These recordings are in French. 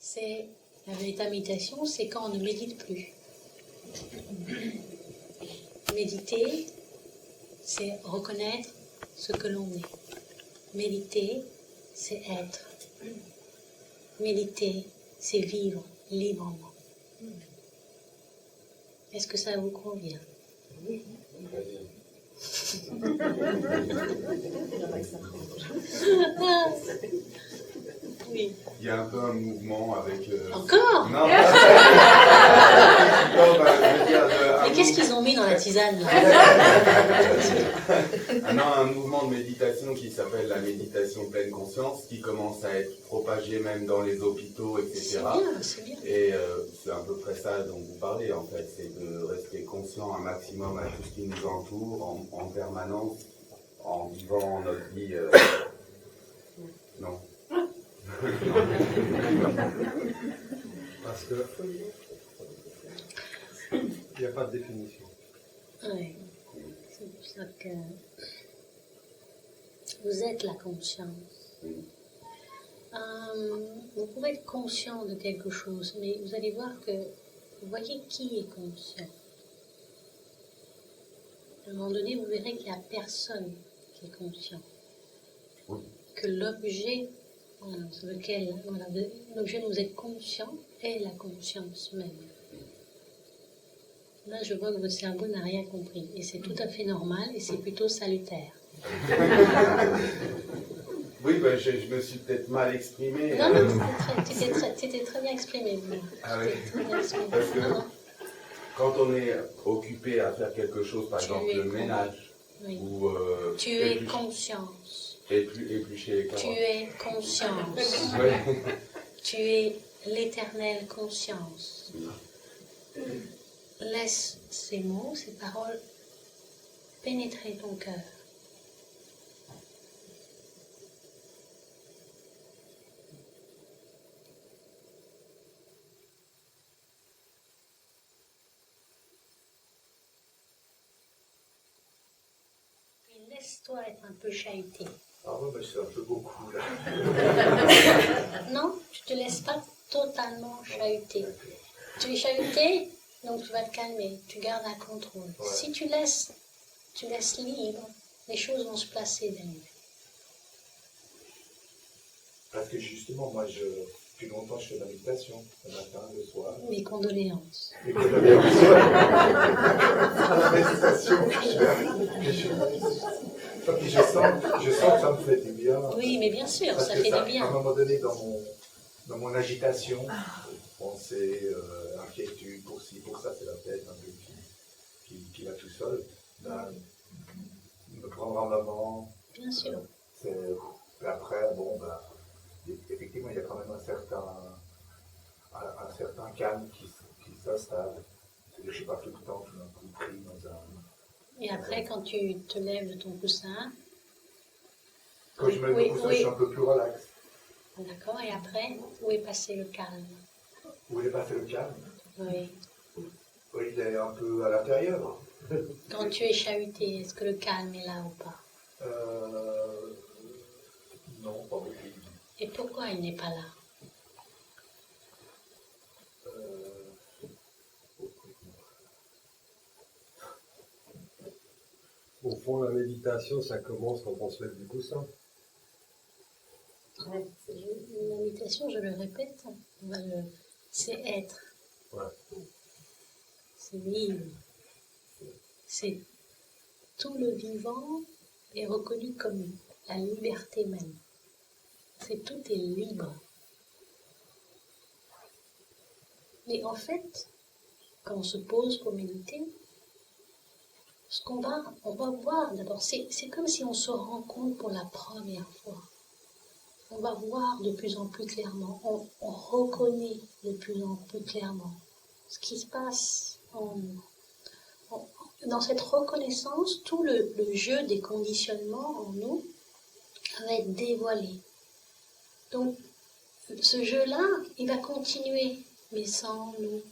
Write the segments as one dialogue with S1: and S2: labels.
S1: c'est la véritable méditation, c'est quand on ne médite plus. Méditer, c'est reconnaître ce que l'on est. Méditer, c'est être. Méditer, c'est vivre librement. Est-ce que ça vous convient?
S2: Oui.
S1: Oui.
S3: Il y a un peu un mouvement avec...
S1: Encore?
S3: Non, je veux dire,
S1: mais qu'est-ce qu'ils ont mis dans la tisane là?
S3: un mouvement de méditation qui s'appelle la méditation pleine conscience, qui commence à être propagé même dans les hôpitaux, etc.
S1: C'est bien, c'est bien.
S3: Et c'est à peu près ça dont vous parlez en fait, c'est de rester conscient un maximum à tout ce qui nous entoure en permanence, en vivant notre vie. Non.
S2: Parce que il n'y a pas de définition.
S1: Oui. C'est pour ça que vous êtes la conscience. Vous pouvez être conscient de quelque chose, mais vous allez voir que vous voyez qui est conscient. À un moment donné, vous verrez qu'il n'y a personne qui est conscient.
S3: Oui.
S1: Que l'objet sur lequel l'objet dont vous êtes conscient est la conscience même. Là, je vois que votre cerveau n'a rien compris. Et c'est tout à fait normal et c'est plutôt salutaire.
S3: Oui, ben, je me suis peut-être mal exprimé.
S1: Non, non, tu t'es très bien exprimé.
S3: Ah oui.
S1: Très bien exprimé.
S3: Parce que
S1: Non, non.
S3: quand on est occupé à faire quelque chose, par
S1: Tu
S3: exemple
S1: es
S3: le ménage,
S1: Oui.
S3: ou
S1: Tu es conscience.
S3: éplucher les carottes.
S1: Tu es conscience.
S3: Oui.
S1: Tu es l'éternelle conscience. Laisse ces mots, ces paroles pénétrer ton cœur. Et laisse-toi être un peu chahuté.
S2: Ah oui, mais c'est un peu beaucoup là.
S1: Non, tu ne te laisses pas totalement chahuter. Tu es chahuté, donc tu vas te calmer, tu gardes un contrôle.
S2: Ouais.
S1: Si tu laisses libre, les choses vont se placer derrière.
S2: Parce que justement, moi, depuis longtemps, je fais de la méditation, le matin, le soir.
S1: Mes condoléances.
S2: Et que la méditation que je fais. Puis je sens que ça me fait du bien.
S1: Oui, mais bien sûr,
S2: Parce
S1: ça
S2: que
S1: fait du
S2: À un
S1: bien.
S2: moment donné, dans mon agitation, pensée, inquiétude, pour ci, pour ça, c'est la tête un peu qui va tout seul. Ben, me prendre en maman.
S1: Bien sûr.
S2: Et après, bon, ben, effectivement, il y a quand même un certain calme qui s'installe. Je ne suis pas tout le temps tout d'un coup pris dans un...
S1: Et après, quand tu te lèves de ton coussin,
S2: Quand je me lève de ça, je suis un peu plus relax.
S1: d'accord, et après, où est passé le calme?
S2: Où il est passé le calme?
S1: Oui.
S2: Oui, il est un peu à l'intérieur.
S1: Quand tu es chahuté, est-ce que le calme est là ou pas?
S2: Non, pas beaucoup.
S1: Et pourquoi il n'est pas là?
S4: Au fond, la méditation, ça commence quand on se lève du coussin.
S1: Ouais, la méditation, je le répète, c'est être.
S4: Ouais.
S1: C'est vivre. C'est tout le vivant est reconnu comme la liberté même. Tout est libre. Mais en fait, quand on se pose pour méditer, on va voir d'abord, c'est comme si on se rencontre pour la première fois. On va voir de plus en plus clairement, on reconnaît de plus en plus clairement ce qui se passe en nous. Dans cette reconnaissance, tout le jeu des conditionnements en nous va être dévoilé. Donc, ce jeu-là, il va continuer, mais sans nous.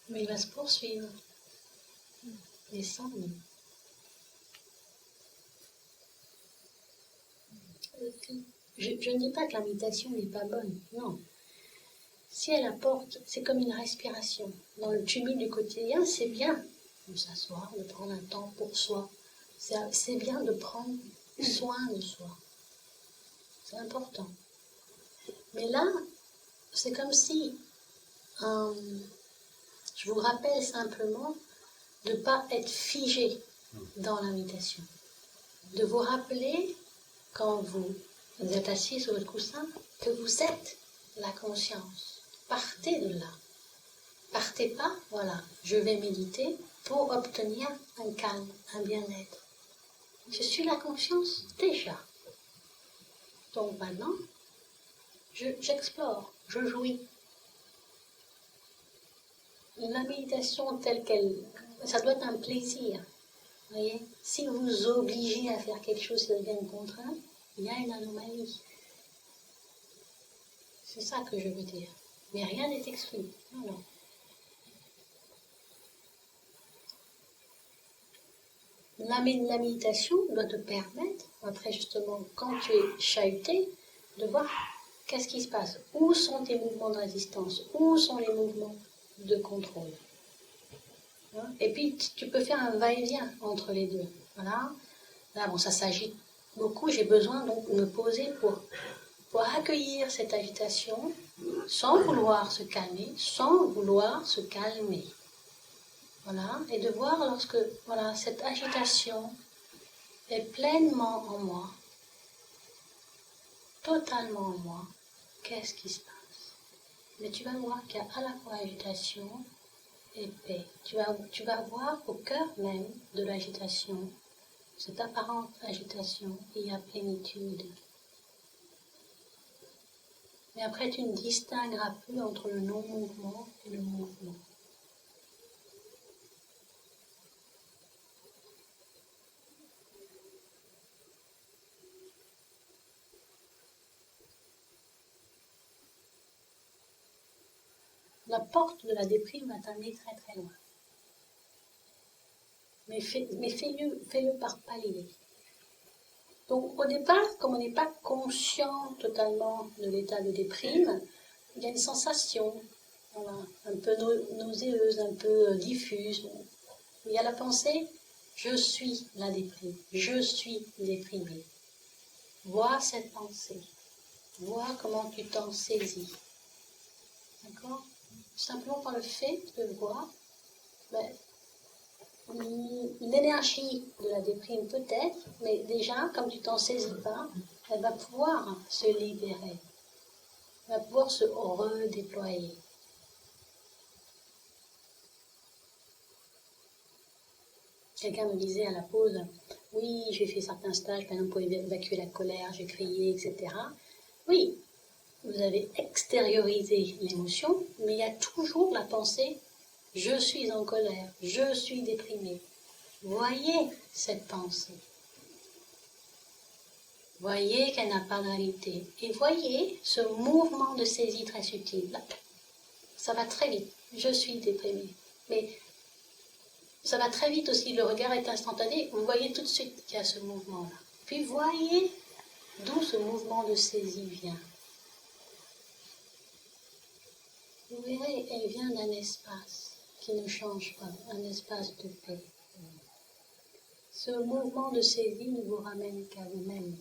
S1: Mais il va se poursuivre, mais sans nous. je ne dis pas que la méditation n'est pas bonne, non. Si elle apporte, c'est comme une respiration. Dans le tumulte du quotidien, c'est bien de s'asseoir, de prendre un temps pour soi. C'est bien de prendre soin de soi. C'est important. Mais là, c'est comme si, je vous rappelle simplement de ne pas être figé dans la méditation. De vous rappeler, quand vous êtes assis sur votre coussin, que vous êtes la conscience. Partez de là. Partez pas, voilà, je vais méditer pour obtenir un calme, un bien-être. Je suis la conscience déjà. Donc maintenant, j'explore, je jouis. La méditation telle qu'elle, ça doit être un plaisir. Voyez, si vous vous obligez à faire quelque chose qui devient une contrainte, il y a une anomalie. C'est ça que je veux dire. Mais rien n'est exclu. Non, non. La méditation doit te permettre, après justement, quand tu es chahuté, de voir qu'est-ce qui se passe. Où sont tes mouvements de résistance? Où sont les mouvements de contrôle? Et puis, tu peux faire un va-et-vient entre les deux. Voilà. Là, bon, ça s'agite beaucoup. J'ai besoin donc de me poser pour accueillir cette agitation sans vouloir se calmer, sans vouloir se calmer. Voilà. Et de voir lorsque voilà, cette agitation est pleinement en moi, totalement en moi, qu'est-ce qui se passe? Mais tu vas voir qu'il y a à la fois agitation et paix. Tu vas voir au cœur même de l'agitation, cette apparente agitation, il y a plénitude. Mais après, tu ne distingueras plus entre le non-mouvement et le mouvement. La porte de la déprime va t'amener très très loin. Mais fais-le par palier. Donc au départ, comme on n'est pas conscient totalement de l'état de déprime, il y a une sensation, voilà, un peu nauséeuse, un peu diffuse. Il y a la pensée, je suis la déprime, je suis déprimée. Vois cette pensée, vois comment tu t'en saisis. D'accord? Simplement par le fait de le voir, ben, l'énergie de la déprime peut-être, mais déjà, comme tu t'en saisis pas, elle va pouvoir se libérer, elle va pouvoir se redéployer. Quelqu'un me disait à la pause, oui, j'ai fait certains stages, par exemple pour évacuer la colère, j'ai crié, etc. Oui, vous avez extériorisé l'émotion, mais il y a toujours la pensée, je suis en colère, je suis déprimé. Voyez cette pensée. Voyez qu'elle n'a pas de réalité. Et voyez ce mouvement de saisie très subtil. Là, ça va très vite. Je suis déprimé. Mais ça va très vite aussi. Le regard est instantané. Vous voyez tout de suite qu'il y a ce mouvement-là. Puis voyez d'où ce mouvement de saisie vient. Vous verrez, elle vient d'un espace qui ne change pas, un espace de paix. Ce mouvement de saisie ne vous ramène qu'à vous-même.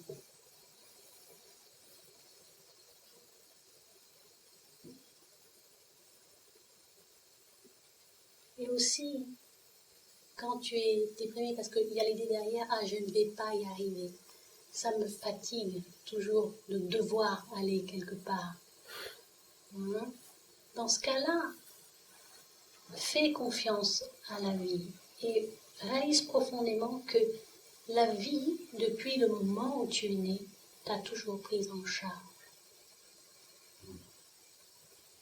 S1: Et aussi, quand tu es déprimé, parce qu'il y a l'idée derrière, ah, je ne vais pas y arriver. Ça me fatigue toujours de devoir aller quelque part. Dans ce cas-là, fais confiance à la vie et réalise profondément que la vie, depuis le moment où tu es né, t'a toujours prise en charge.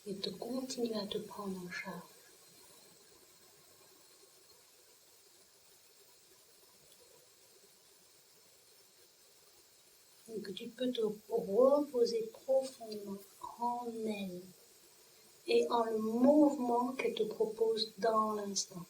S1: Et te continue à te prendre en charge. Donc tu peux te reposer profondément en elle et en le mouvement qu'elle te propose dans l'instant.